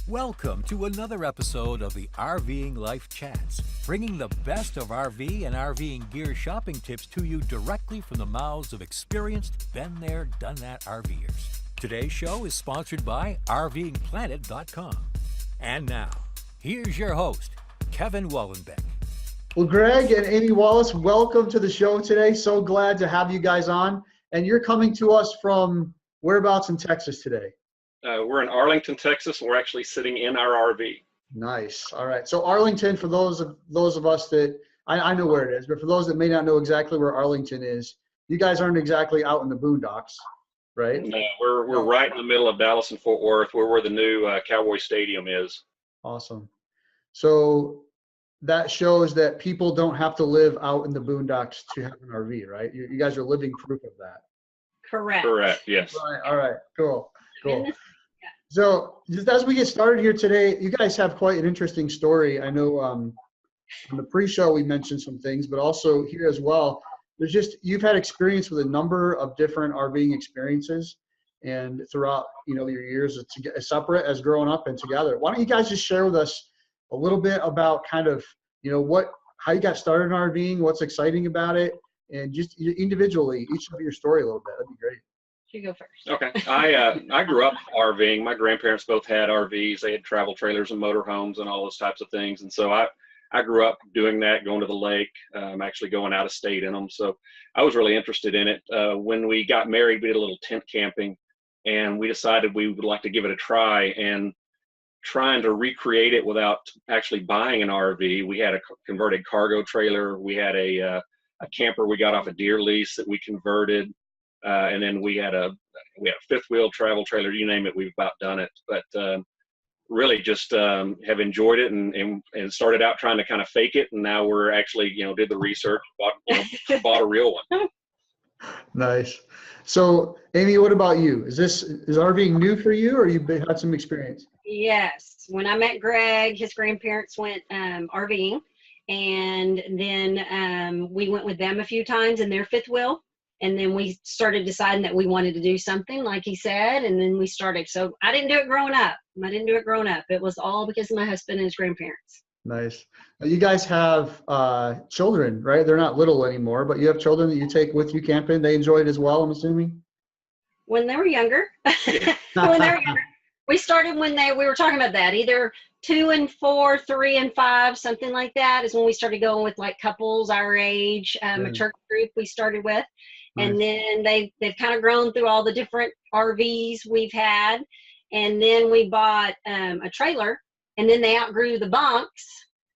Welcome to another episode of the RVing Life Chats, bringing the best of RV and RVing gear shopping tips to you directly from the mouths of experienced, been there, done that RVers. Today's show is sponsored by RVingPlanet.com. And now, here's your host, Kevin Wallenbeck. Well, Greg and Amy Wallace, welcome to the show today. So glad to have you guys on. And you're coming to us from whereabouts in Texas today? We're in Arlington, Texas. We're actually sitting in our RV. Nice. All right. So Arlington, for those of us that I know where it is, but for those that may not know exactly where Arlington is, you guys aren't exactly out in the boondocks, right? No, we're right in the middle of Dallas and Fort Worth, where the new Cowboy Stadium is. Awesome. So that shows that people don't have to live out in the boondocks to have an RV, right? You guys are living proof of that. Correct. Correct. Yes. All right. Cool. So just as we get started here today, you guys have quite an interesting story. I know on the pre-show we mentioned some things, but also here as well, you've had experience with a number of different RVing experiences and throughout, your years as separate as growing up and together. Why don't you guys just share with us a little bit about kind of, how you got started in RVing, what's exciting about it, and just individually, each of your story a little bit. That'd be great. You go first. Okay. I grew up RVing. My grandparents both had RVs. They had travel trailers and motorhomes and all those types of things. And so I grew up doing that, going to the lake, actually going out of state in them. So I was really interested in it. When we got married, we did a little tent camping, and we decided we would like to give it a try. And trying to recreate it without actually buying an RV, we had a converted cargo trailer. We had a camper we got off a deer lease that we converted. And then we had a fifth wheel travel trailer, you name it, we've about done it. But really just have enjoyed it and started out trying to kind of fake it. And now we're actually, did the research, bought a real one. Nice. So Amy, what about you? Is RVing new for you, or you've had some experience? Yes. When I met Greg, his grandparents went RVing, and then we went with them a few times in their fifth wheel. And then we started deciding that we wanted to do something, like he said, and then we started. So I didn't do it growing up. It was all because of my husband and his grandparents. Nice. Now, you guys have children, right? They're not little anymore, but you have children that you take with you camping. They enjoy it as well, I'm assuming? When they were younger. We started when we were talking about that, either 2 and 4, 3 and 5, something like that is when we started going with like couples our age, a church group we started with. Nice. And then they've kind of grown through all the different RVs we've had. And then we bought a trailer, and then they outgrew the bunks.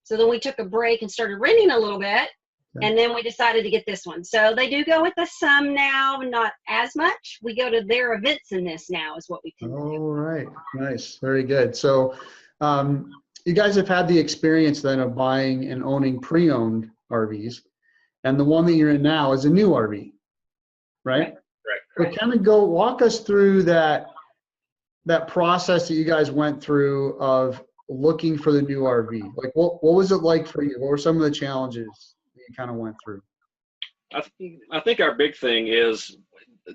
So then we took a break and started renting a little bit. Okay. And then we decided to get this one. So they do go with us some now, not as much. We go to their events in this now is what we tend to do. All right. Nice. Very good. So you guys have had the experience then of buying and owning pre-owned RVs. And the one that you're in now is a new RV. Right? Right. So kind of walk us through that process that you guys went through of looking for the new RV. Like what was it like for you? What were some of the challenges that you kind of went through? I think our big thing is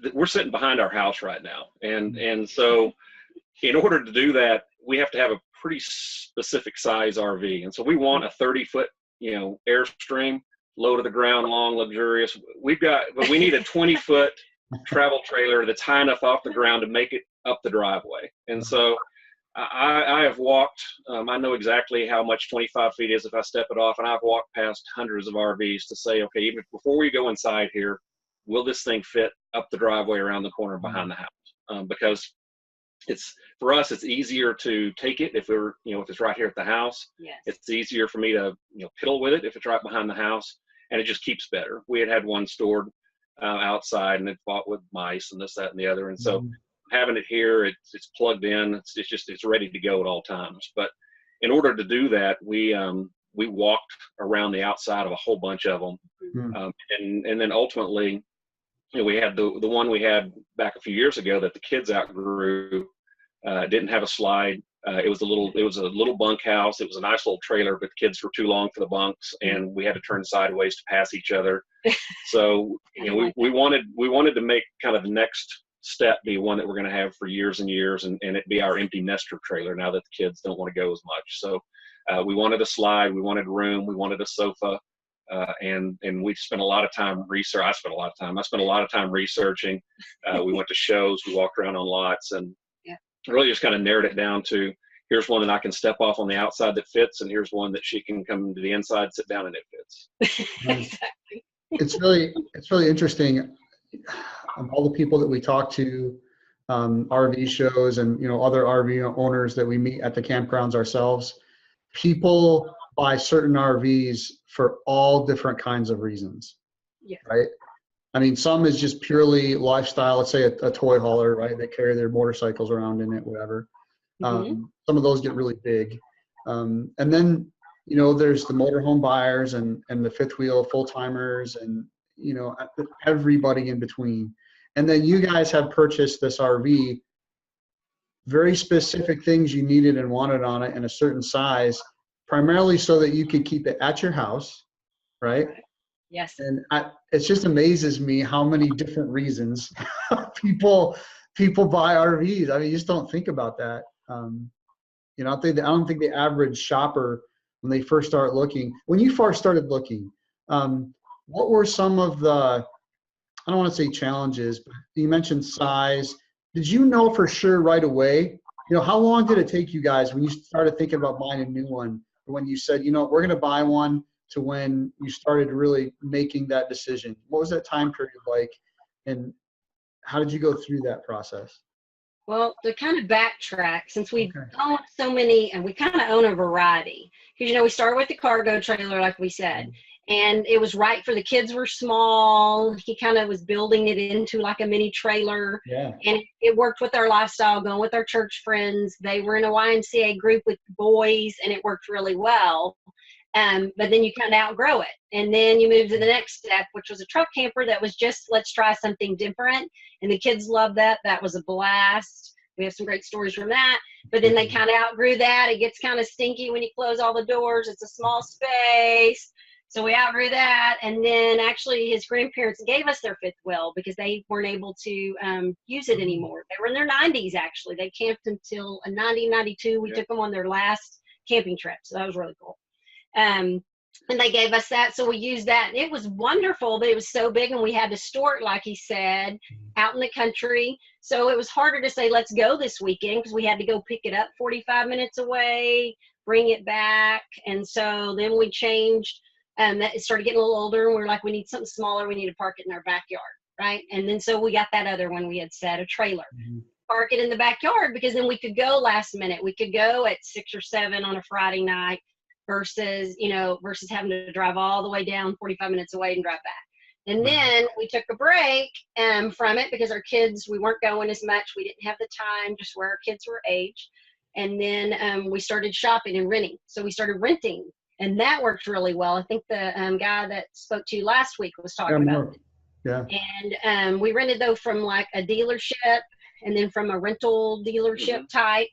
that we're sitting behind our house right now. And so in order to do that, we have to have a pretty specific size RV. And so we want a 30-foot, Airstream, low to the ground, long, luxurious. But we need a 20-foot travel trailer that's high enough off the ground to make it up the driveway. And so I have walked, I know exactly how much 25 feet is if I step it off, and I've walked past hundreds of RVs to say, okay, even before we go inside here, will this thing fit up the driveway around the corner behind the house? Because for us, it's easier to take it if it's right here at the house. Yes. It's easier for me to, piddle with it if it's right behind the house, and it just keeps better. We had one stored outside, and it fought with mice and this, that, and the other. And so having it here, it's plugged in. It's ready to go at all times. But in order to do that, we walked around the outside of a whole bunch of them, and then ultimately, we had the one we had back a few years ago that the kids outgrew. Didn't have a slide. It was a little bunkhouse. It was a nice little trailer, but the kids were too long for the bunks, and we had to turn sideways to pass each other. So we wanted to make kind of the next step be one that we're going to have for years and years, and it be our empty nester trailer now that the kids don't want to go as much. So we wanted a slide, we wanted room, we wanted a sofa, and we spent a lot of time research. I spent a lot of time researching. We went to shows, we walked around on lots, and really just kind of narrowed it down to, here's one that I can step off on the outside that fits, and here's one that she can come to the inside, sit down, and it fits. Exactly. It's really interesting. All the people that we talk to, RV shows, and other RV owners that we meet at the campgrounds ourselves, people buy certain RVs for all different kinds of reasons. Yeah. Right. I mean, some is just purely lifestyle. Let's say a toy hauler, right? They carry their motorcycles around in it, whatever. Some of those get really big. And then, there's the motorhome buyers and the fifth wheel full timers and, everybody in between. And then you guys have purchased this RV, very specific things you needed and wanted on it in a certain size, primarily so that you could keep it at your house, right? Yes. And it just amazes me how many different reasons people buy RVs. I mean, you just don't think about that. I don't think the average shopper, when they first start looking, when you first started looking, what were some of the, I don't want to say challenges, but you mentioned size. Did you know for sure right away? How long did it take you guys when you started thinking about buying a new one, when you said, we're going to buy one, to when you started really making that decision? What was that time period like, and how did you go through that process? Well, to kind of backtrack, since we own so many, and we kind of own a variety, because we started with the cargo trailer, like we said, and it was right for the kids were small. He kind of was building it into like a mini trailer, and it worked with our lifestyle, going with our church friends. They were in a YMCA group with boys, and it worked really well. But then you kind of outgrow it, and then you move to the next step, which was a truck camper that was just, let's try something different. And the kids loved that. That was a blast. We have some great stories from that. But then they kind of outgrew that. It gets kind of stinky when you close all the doors. It's a small space. So we outgrew that. And then actually his grandparents gave us their fifth wheel because they weren't able to use it anymore. They were in their 90s, actually. They camped until 1992. We took them on their last camping trip. So that was really cool. And they gave us that, so we used that, and it was wonderful, but it was so big, and we had to store it, like he said, out in the country. So it was harder to say, let's go this weekend, because we had to go pick it up 45 minutes away, bring it back. And so then we changed, that it started getting a little older, and we were like, we need something smaller, we need to park it in our backyard, right? And then so we got that other one we had set, a trailer. Park it in the backyard, because then we could go last minute. We could go at 6 or 7 on a Friday night, versus having to drive all the way down 45 minutes away and drive back. And then we took a break from it because our kids, we weren't going as much. We didn't have the time, just where our kids were aged. And then we started shopping and renting. So we started renting, and that worked really well. I think the guy that spoke to you last week was talking about it. Yeah. And we rented, though, from like a dealership, and then from a rental dealership type.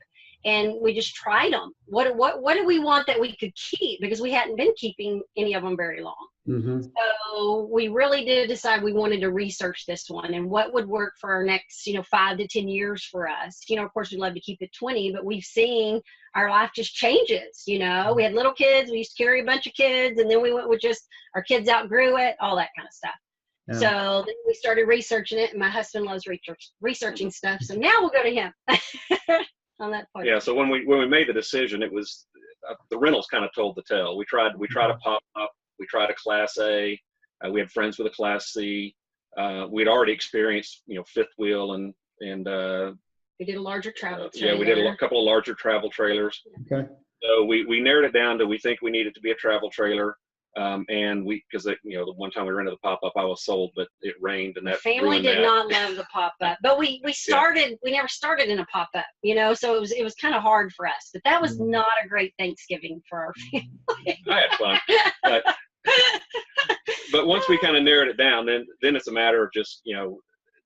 And we just tried them. What do we want that we could keep? Because we hadn't been keeping any of them very long. So we really did decide we wanted to research this one and what would work for our next, 5 to 10 years for us. Of course, we'd love to keep it 20, but we've seen our life just changes. We had little kids. We used to carry a bunch of kids, and then we went with just our kids outgrew it, all that kind of stuff. Yeah. So then we started researching it, and my husband loves researching stuff. So now we'll go to him. On that part. Yeah. So when we made the decision, it was the rentals kind of told the tale. We tried a pop up. We tried a Class A. We had friends with a Class C. We'd already experienced, fifth wheel and we did a larger travel trailer. Yeah, we did a couple of larger travel trailers. Okay. So we narrowed it down to, we think we needed to be a travel trailer. And because the one time we rented the pop up, I was sold, but it rained, and that family did not love the pop up. But we never started in a pop up, so it was kind of hard for us. But that was not a great Thanksgiving for our family. I had fun, but once we kind of narrowed it down, then it's a matter of just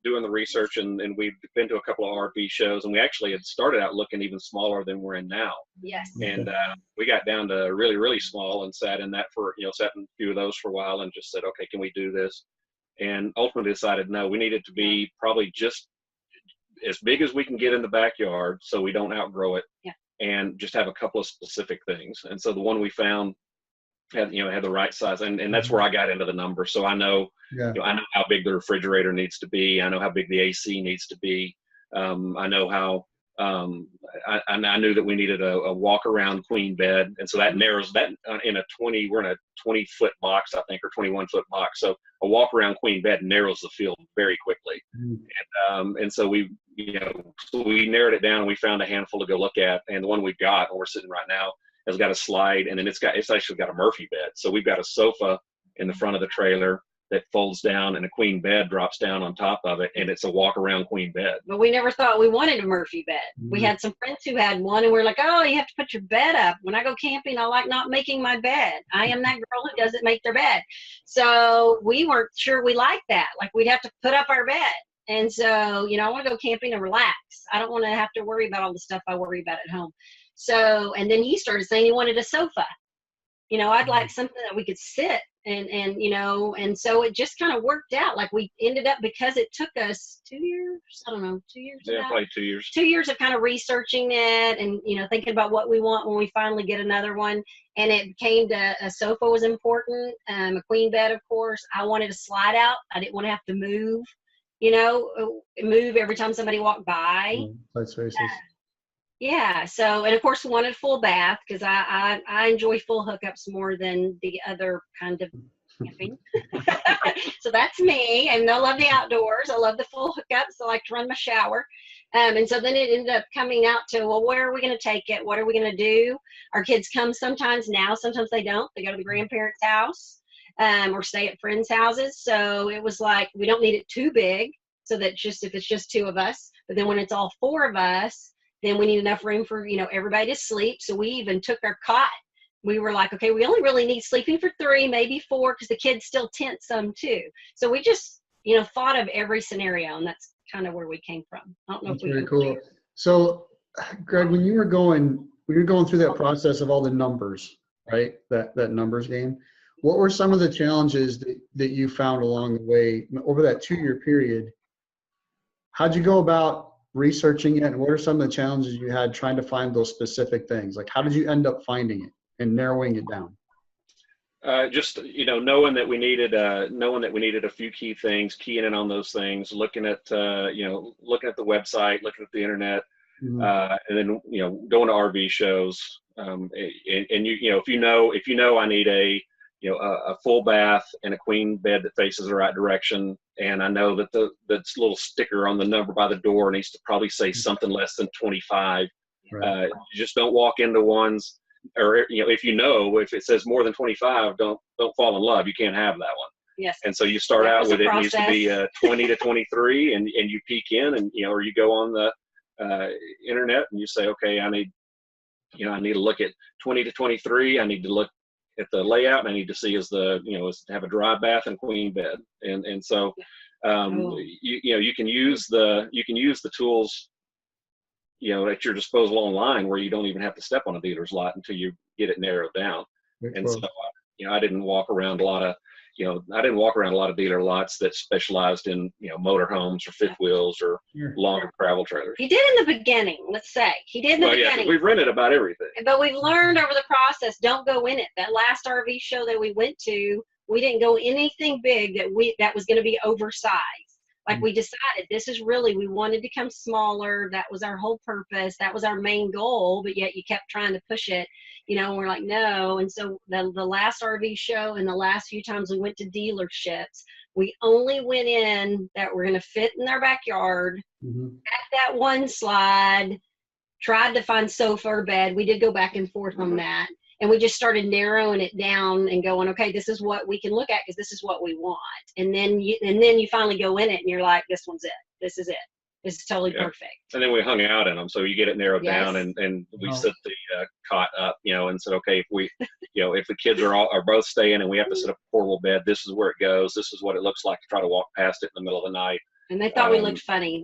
doing the research, and we've been to a couple of RV shows, and we actually had started out looking even smaller than we're in now. Yes. And we got down to really, really small and sat in that for, sat in a few of those for a while and just said, okay, can we do this? And ultimately decided, no, we needed to be probably just as big as we can get in the backyard so we don't outgrow it, Yeah. and just have a couple of specific things. And so the one we found had the right size, and that's where I got into the numbers. So I know, I know how big the refrigerator needs to be. I know how big the AC needs to be. I know how, I knew that we needed a walk around queen bed. And so that narrows that we're in a 20-foot box, I think, or 21-foot box. So a walk around queen bed narrows the field very quickly. And so we narrowed it down, and we found a handful to go look at. And the one we've got, where we're sitting right now, has got a slide, and then it's actually got a Murphy bed. So we've got a sofa in the front of the trailer that folds down, and a queen bed drops down on top of it, and it's a walk around queen bed. But we never thought we wanted a Murphy bed. We had some friends who had one, and we're like, oh, you have to put your bed up. When I go camping, I like not making my bed. I am that girl who doesn't make their bed. So we weren't sure we liked that. Like, we'd have to put up our bed. And so, I want to go camping and relax. I don't want to have to worry about all the stuff I worry about at home. So, and then he started saying he wanted a sofa. I'd like something that we could sit and so it just kind of worked out. Like, we ended up, because it took us 2 years, I don't know, 2 years. Yeah, probably 2 years. 2 years of kind of researching it and, thinking about what we want when we finally get another one. And it came to a sofa was important, a queen bed, of course. I wanted to slide out. I didn't want to have to move, move every time somebody walked by. That's very Yeah. So, and of course, we wanted full bath, because I enjoy full hookups more than the other kind of camping. So that's me. And I love the outdoors. I love the full hookups. I like to run my shower. And so then it ended up coming out to, well, where are we going to take it? What are we going to do? Our kids come sometimes now. Sometimes they don't. They go to the grandparents' house or stay at friends' houses. So it was like, we don't need it too big, so that if it's just two of us. But then when it's all four of us, then we need enough room for, everybody to sleep. So we even took our cot. We were like, okay, we only really need sleeping for 3, maybe 4, because the kids still tent some too. So we just, thought of every scenario, and that's kind of where we came from. I don't know That's if we very cool. So, Greg, when you're going through that process of all the numbers, right? That numbers game, what were some of the challenges that you found along the way over that 2-year period? How'd you go about researching it, and what are some of the challenges you had trying to find those specific things? Like, how did you end up finding it and narrowing it down? Just knowing that we needed a few key things, keying in on those things, looking at looking at the website, looking at the internet, and then going to RV shows. And if you know I need a full bath and a queen bed that faces the right direction, and I know that the little sticker on the number by the door needs to probably say something less than 25. Right. You just don't walk into ones, or if it says more than 25, don't fall in love. You can't have that one. Yes. And so you start out with it needs to be 20 to 23, and you peek in, and or you go on the internet and you say, okay, I need to look at 20 to 23. I need to look at the layout, and I need to see is to have a dry bath and queen bed, and so you can use the tools at your disposal online, where you don't even have to step on a dealer's lot until you get it narrowed down. And so I didn't walk around a lot of dealer lots that specialized in motorhomes or fifth wheels or longer travel trailers. He did in the beginning, let's say. He did in the beginning. We've rented about everything. But we've learned over the process, don't go in it. That last RV show that we went to, we didn't go anything big that was going to be oversized. Like, we decided this is really, we wanted to come smaller. That was our whole purpose. That was our main goal, but yet you kept trying to push it, and we're like, no. And so the last RV show and the last few times we went to dealerships, we only went in that were going to fit in their backyard, at that one slide, tried to find sofa or bed. We did go back and forth on that. And we just started narrowing it down and going, okay, this is what we can look at, because this is what we want. And then you finally go in it and you're like, this one's it. This is it. This is totally perfect. And then we hung out in them, so you get it narrowed down, and we set the cot up, and said, okay, if we, if the kids are both staying and we have to set up a portable bed, this is where it goes. This is what it looks like to try to walk past it in the middle of the night. And they thought we looked funny.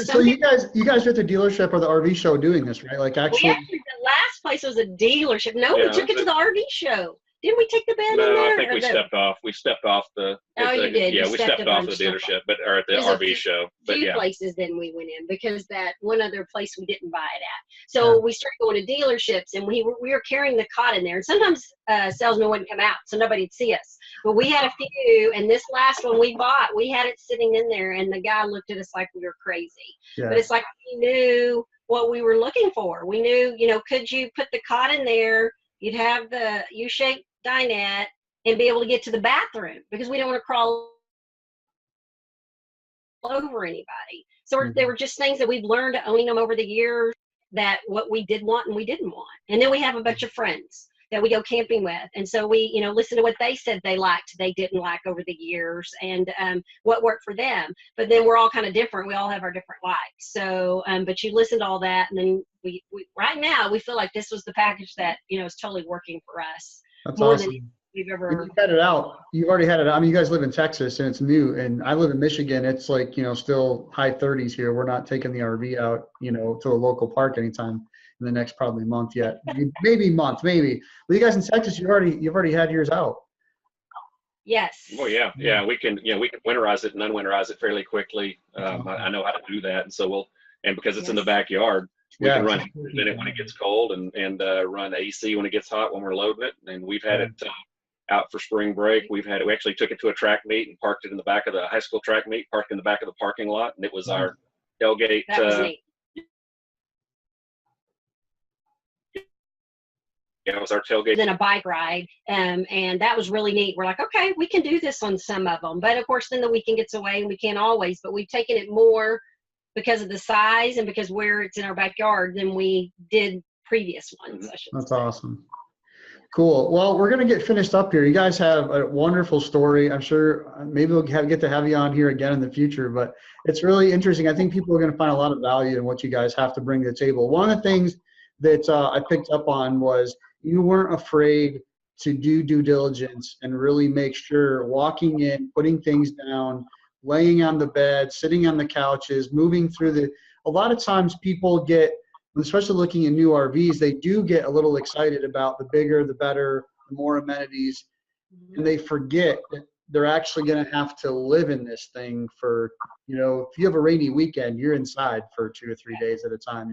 So you guys are at the dealership or the RV show doing this, right? Like, actually, the last place was a dealership. No, we took it to the RV show. didn't we take the bed in No, there? I think we stepped off. We stepped off the. Oh, you did. Yeah, You we stepped stepped a off the bunch of stuff dealership, or at the There's a RV show. But few yeah, places then we went in, because that one other place we didn't buy it at. So we started going to dealerships, and we were carrying the cot in there. And sometimes salesmen wouldn't come out, so nobody'd see us. But we had a few, and this last one we bought, we had it sitting in there, and the guy looked at us like we were crazy. Yeah. But it's like we knew what we were looking for. We knew, could you put the cot in there? You'd have the U-shaped dinette and be able to get to the bathroom, because we don't want to crawl over anybody. So there were just things that we've learned owning them over the years, that what we did want and we didn't want. And then we have a bunch of friends that we go camping with. And so we, listen to what they said they liked, they didn't like over the years, and what worked for them. But then we're all kind of different. We all have our different likes. So, but you listen to all that, and then we right now, we feel like this was the package that, is totally working for us. That's more awesome. than we've ever. You've had it out. You've already had it out. I mean, you guys live in Texas and it's new, and I live in Michigan. It's like, still high 30s here. We're not taking the RV out, to a local park anytime in the next probably month yet. Maybe month, maybe. But you guys in Texas, you've already had yours out. Yes. Oh yeah. We can winterize it and unwinterize it fairly quickly. I know how to do that, and so because it's in the backyard, we can run heat in it when it gets cold, and run AC when it gets hot when we're loading it. And we've had it out for spring break. We actually took it to a track meet and parked it in the back of the high school track meet, parked in the back of the parking lot, and it was our tailgate. That was neat. It was our tailgate. Then a bike ride, and that was really neat. We're like, okay, we can do this on some of them, but of course then the weekend gets away and we can't always. But we've taken it more because of the size and because where it's in our backyard than we did previous ones. That's awesome. Cool. Well, we're going to get finished up here. You guys have a wonderful story. I'm sure maybe we'll get to have you on here again in the future, but it's really interesting. I think people are going to find a lot of value in what you guys have to bring to the table. One of the things that I picked up on was you weren't afraid to do due diligence and really make sure, walking in, putting things down, laying on the bed, sitting on the couches, moving through a lot of times people get, especially looking at new RVs, they do get a little excited about the bigger, the better, the more amenities, and they forget that they're actually going to have to live in this thing for, if you have a rainy weekend, you're inside for 2 or 3 days at a time,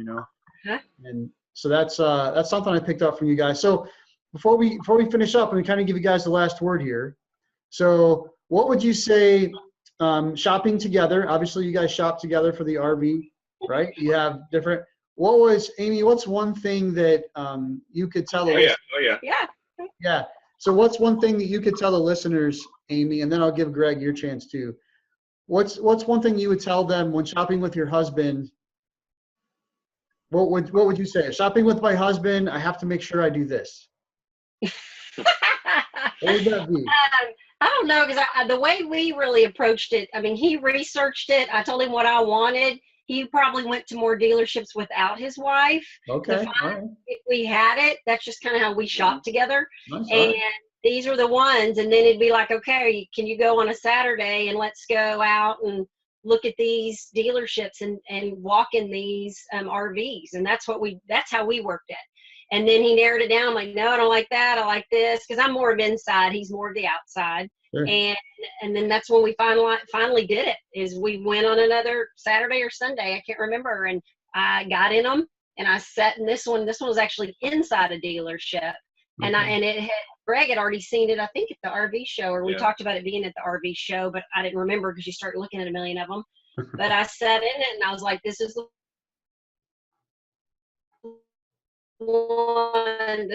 And so that's something I picked up from you guys. So before we finish up, and we kind of give you guys the last word here. So what would you say, shopping together? Obviously, you guys shop together for the RV, right? You have different. Amy, what's one thing that you could tell the listeners? Yeah. So what's one thing that you could tell the listeners, Amy, and then I'll give Greg your chance too. What's one thing you would tell them when shopping with your husband? What would you say? Shopping with my husband, I have to make sure I do this. What would that be? I don't know, because the way we really approached it, I mean, he researched it. I told him what I wanted. He probably went to more dealerships without his wife. Okay. All right. If we had it. That's just kind of how we shop together. Nice. And these were the ones. And then it'd be like, okay, can you go on a Saturday and let's go out and look at these dealerships and walk in these RVs. And that's how we worked it. And then he narrowed it down. I'm like, no, I don't like that. I like this. Because I'm more of inside. He's more of the outside. Sure. And then that's when we finally did it, is we went on another Saturday or Sunday, I can't remember, and I got in them and I sat in this one. This one was actually inside a dealership. Okay. And Greg had already seen it, I think, at the RV show, or we talked about it being at the RV show, but I didn't remember because you start looking at a million of them. But I sat in it and I was like, this is the one. I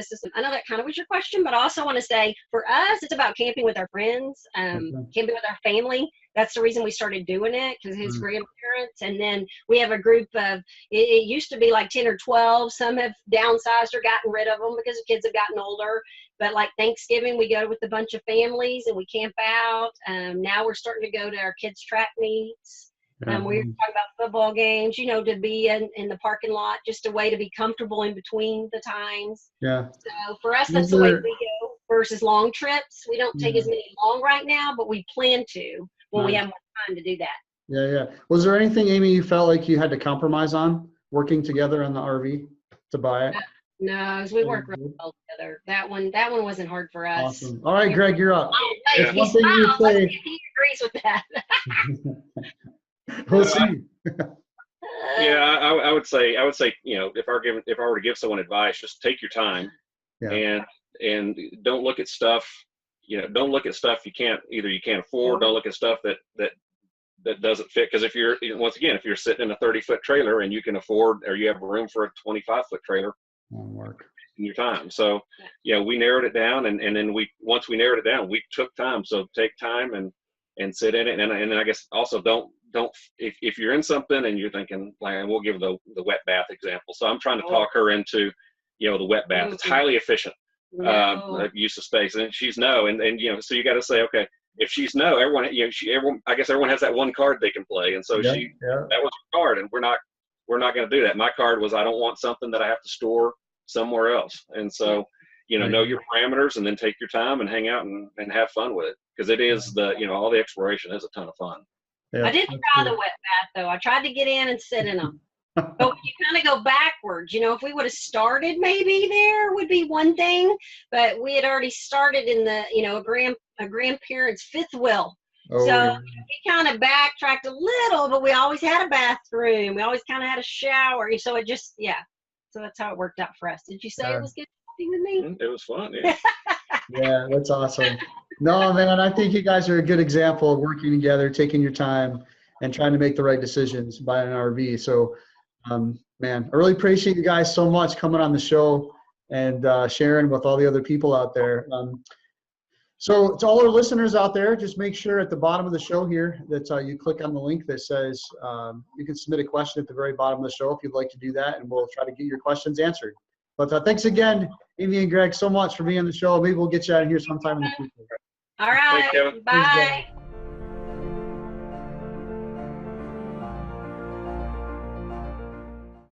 know that kind of was your question, but I also want to say, for us, it's about camping with our friends, camping with our family. That's the reason we started doing it, because his grandparents. And then we have a group of, it used to be like 10 or 12. Some have downsized or gotten rid of them because the kids have gotten older. But like Thanksgiving, we go with a bunch of families and we camp out. Now we're starting to go to our kids' track meets. We were talking about football games, to be in the parking lot, just a way to be comfortable in between the times. Yeah. So for us, that's the way we go versus long trips. We don't take as many long right now, but we plan to when we have more time to do that. Yeah. Was there anything, Amy, you felt like you had to compromise on working together on the RV to buy it? No, 'cause we work really well together. That one wasn't hard for us. Awesome. All right, Greg, you're up. Oh, wait, There's he one thing you smiles. say. Let's see if he agrees with that. We'll see. Yeah, I would say, you know, if I were to give someone advice, just take your time, Yeah. and don't look at stuff. You know, don't look at stuff you can't afford. Don't look at stuff that doesn't fit. Because if you're sitting in a 30-foot trailer and you can afford, or you have room for a 25-foot trailer, Won't work. in your time. So yeah, we narrowed it down, and then once we narrowed it down, we took time. So take time and sit in it. And I guess also don't if you're in something and you're thinking, like, and we'll give the wet bath example. So I'm trying to talk her into, you know, the wet bath. It's highly efficient use of space, and she's no, and you know, so you got to say, okay, if she's no, everyone, you know, I guess everyone has that one card they can play, and so that was her card, and we're not going to do that. My card was, I don't want something that I have to store somewhere else, and so, you know your parameters, and then take your time and hang out and have fun with it, because it is all the exploration is a ton of fun. Yeah, I did try the wet bath though. I tried to get in and sit in them. But you kind of go backwards. You know, if we would have started, maybe there would be one thing, but we had already started in the, you know, a grandparent's fifth wheel. So we kind of backtracked a little, but we always had a bathroom. We always kind of had a shower. So it just, so that's how it worked out for us. Did you say it was good talking with me? It was fun. Yeah. Yeah, that's awesome. No, man, I think you guys are a good example of working together, taking your time, and trying to make the right decisions buying an RV. So, man, I really appreciate you guys so much coming on the show and sharing with all the other people out there. So to all our listeners out there, just make sure at the bottom of the show here that you click on the link that says you can submit a question at the very bottom of the show if you'd like to do that, and we'll try to get your questions answered. But thanks again, Amy and Greg, so much for being on the show. Maybe we'll get you out of here sometime in the future. All right. Thanks, Kevin. Bye.